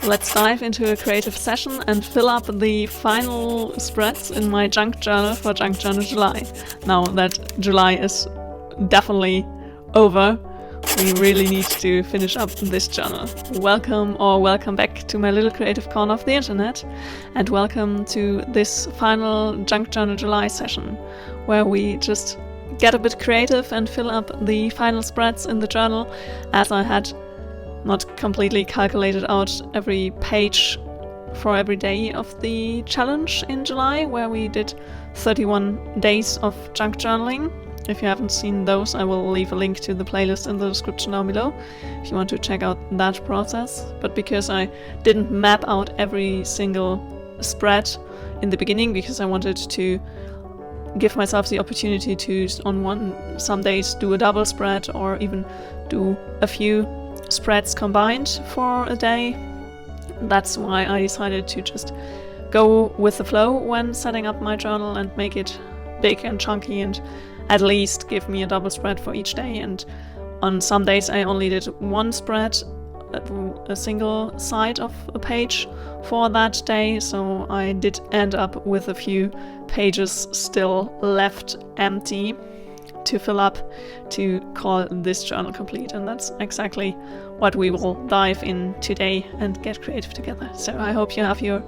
let's dive into a creative session and fill up the final spreads in my junk journal for Junk Journal July. Now that July is definitely over, we really need to finish up this journal. Welcome back to my little creative corner of the internet, and welcome to this final Junk Journal July session, where we just get a bit creative and fill up the final spreads in the journal, as I had not completely calculated out every page for every day of the challenge in July, where we did 31 days of junk journaling. If you haven't seen those, I will leave a link to the playlist in the description down below if you want to check out that process. But because I didn't map out every single spread in the beginning, because I wanted to give myself the opportunity to, some days, do a double spread or even do a few spreads combined for a day, that's why I decided to just go with the flow when setting up my journal and make it big and chunky and at least give me a double spread for each day. And on some days I only did one spread, a single side of a page for that day, so I did end up with a few pages still left empty to fill up to call this journal complete. And that's exactly what we will dive in today and get creative together. So I hope you have your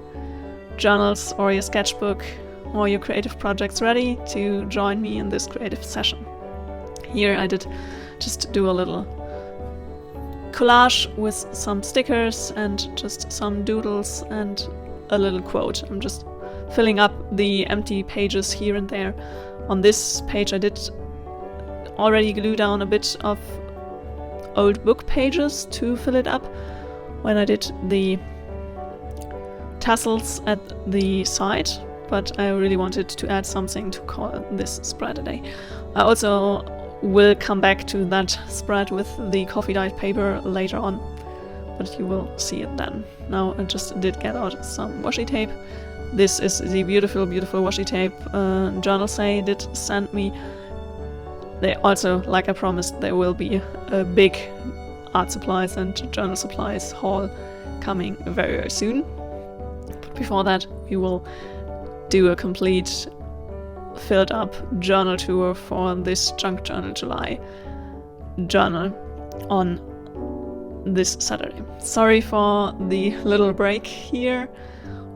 journals or your sketchbook or your creative projects ready to join me in this creative session. Here I did just do a little collage with some stickers and just some doodles and a little quote. I'm just filling up the empty pages here and there. On this page I did already glue down a bit of old book pages to fill it up when I did the tassels at the side, but I really wanted to add something to call this spread a day. I also will come back to that spread with the coffee dyed paper later on, but you will see it then. Now I just did get out some washi tape. This is the beautiful washi tape Journal Say did send me. They also, like I promised, there will be a big art supplies and journal supplies haul coming very, very soon. But before that, we will do a complete filled up journal tour for this Junk Journal July journal on this Saturday. Sorry for the little break here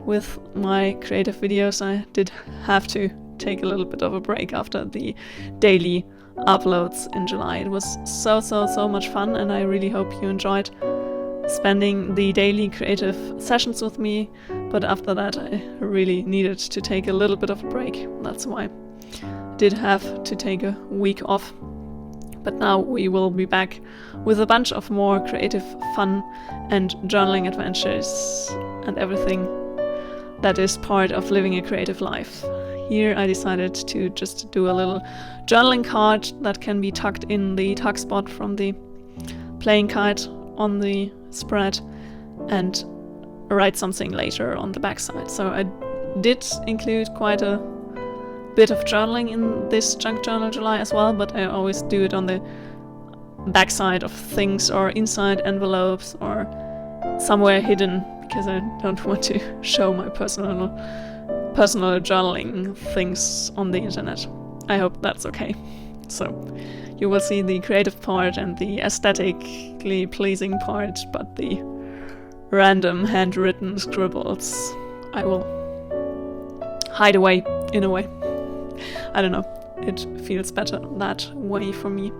with my creative videos. I did have to take a little bit of a break after the daily uploads in July. It was so much fun, and I really hope you enjoyed spending the daily creative sessions with me, but after that I really needed to take a little bit of a break. That's why I did have to take a week off. But now we will be back with a bunch of more creative fun and journaling adventures and everything that is part of living a creative life. Here I decided to just do a little journaling card that can be tucked in the tuck spot from the playing card on the spread and write something later on the back side. So I did include quite a bit of journaling in this Junk Journal July as well, but I always do it on the back side of things or inside envelopes or somewhere hidden, because I don't want to show my personal journaling things on the internet. I hope that's okay. So you will see the creative part and the aesthetically pleasing part, but the random handwritten scribbles I will hide away in a way. I don't know, it feels better that way for me.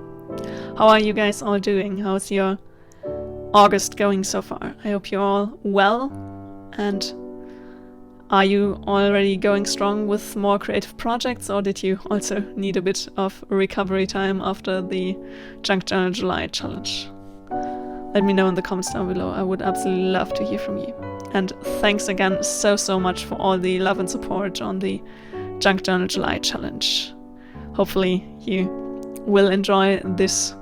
How are you guys all doing? How's your August going so far? I hope you're all well, and are you already going strong with more creative projects, or did you also need a bit of recovery time after the Junk Journal July challenge? Let me know in the comments down below. I would absolutely love to hear from you. And thanks again so much for all the love and support on the Junk Journal July challenge. Hopefully you will enjoy this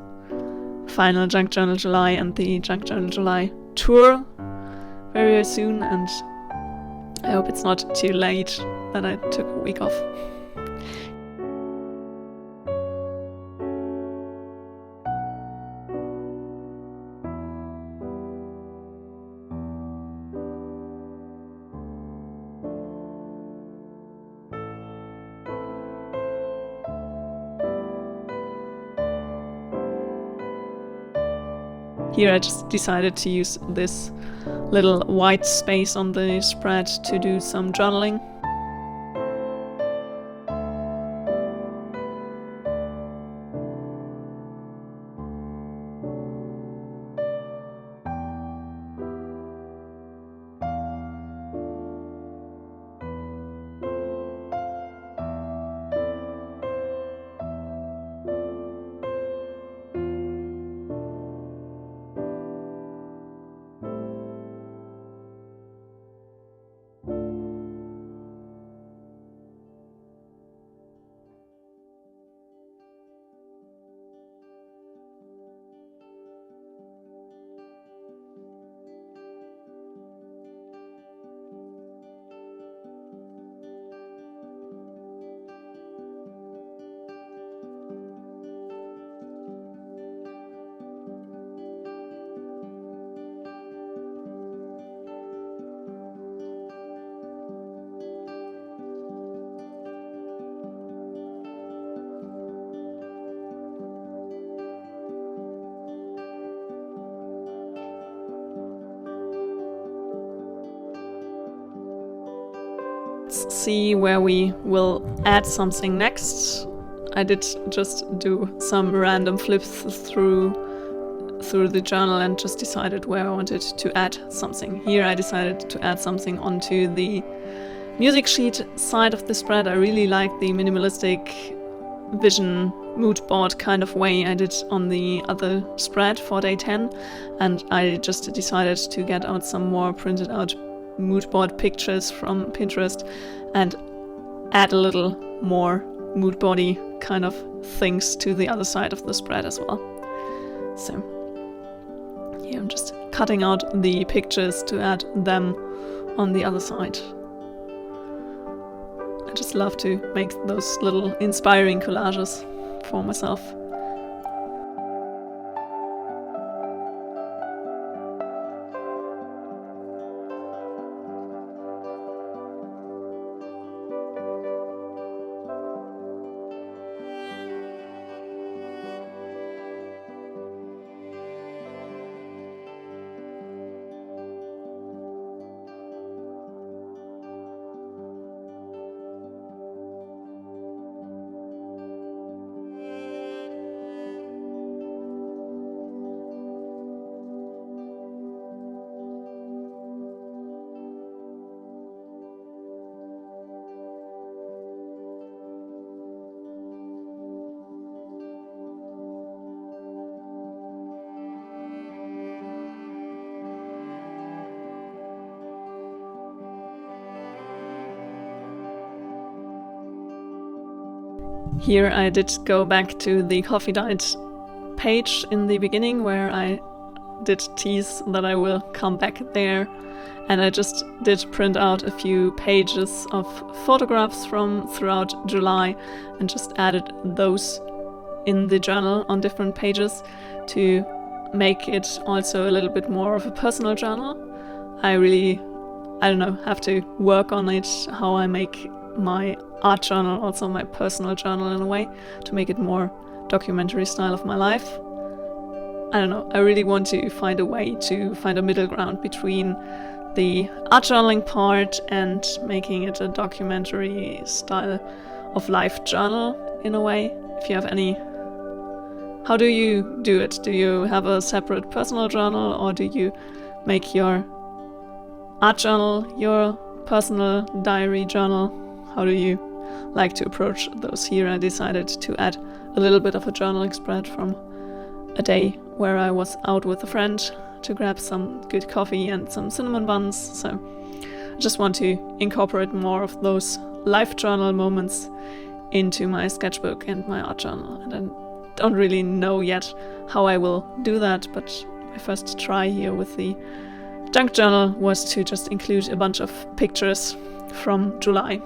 final Junk Journal July and the Junk Journal July tour very, very soon, and I hope it's not too late that I took a week off. here I just decided to use this little white space on the spread to do some journaling. Let's see where we will add something next. I did just do some random flips through the journal and just decided where I wanted to add something. Here I decided to add something onto the music sheet side of the spread. I really like the minimalistic vision mood board kind of way I did on the other spread for day 10, and I just decided to get out some more printed out mood board pictures from Pinterest and add a little more mood body kind of things to the other side of the spread as well. So here I'm just cutting out the pictures to add them on the other side. I just love to make those little inspiring collages for myself. Here I did go back to the Coffee Diet page in the beginning where I did tease that I will come back there, and I just did print out a few pages of photographs from throughout July and just added those in the journal on different pages to make it also a little bit more of a personal journal. I don't know, have to work on it, how I make my art journal also my personal journal in a way, to make it more documentary style of my life. I don't know, I really want to find a way to find a middle ground between the art journaling part and making it a documentary style of life journal in a way. If you have any, how do you do it? Do you have a separate personal journal, or do you make your art journal your personal diary journal? How do you like to approach those? Here I decided to add a little bit of a journaling spread from a day where I was out with a friend to grab some good coffee and some cinnamon buns. So I just want to incorporate more of those life journal moments into my sketchbook and my art journal. And I don't really know yet how I will do that, but my first try here with the junk journal was to just include a bunch of pictures from July.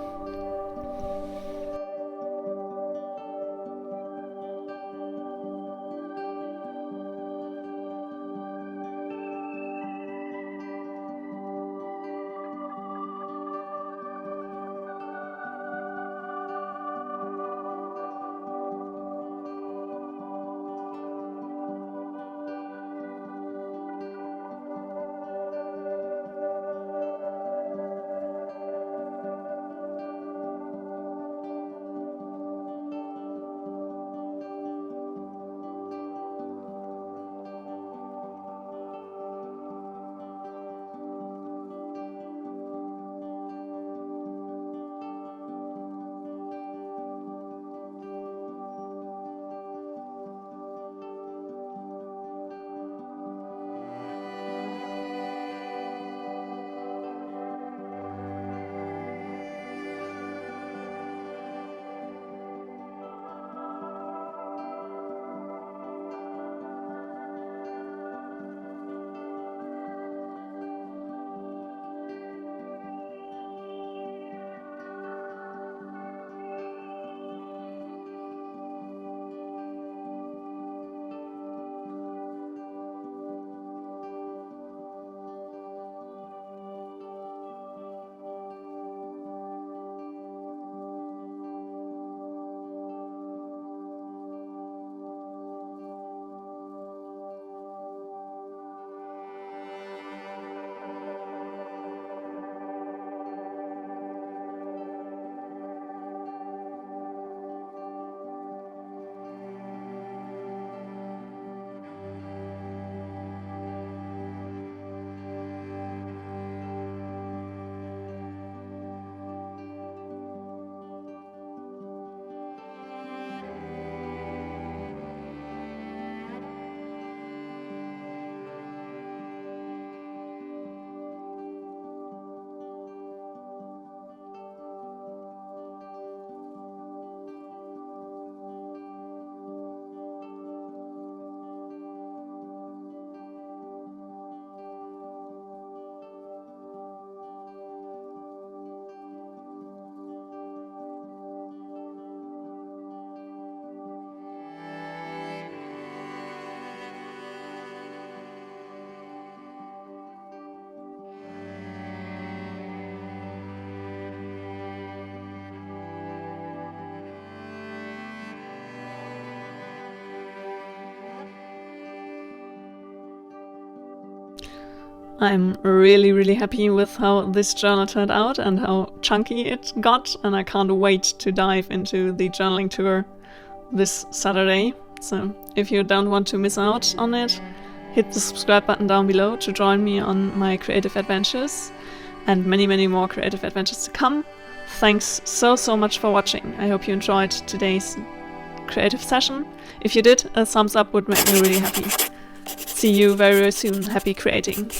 I'm really, really happy with how this journal turned out and how chunky it got, and I can't wait to dive into the journaling tour this Saturday. So if you don't want to miss out on it, hit the subscribe button down below to join me on my creative adventures, and many, many more creative adventures to come. Thanks so much for watching. I hope you enjoyed today's creative session. If you did, a thumbs up would make me really happy. See you very, very soon. Happy creating.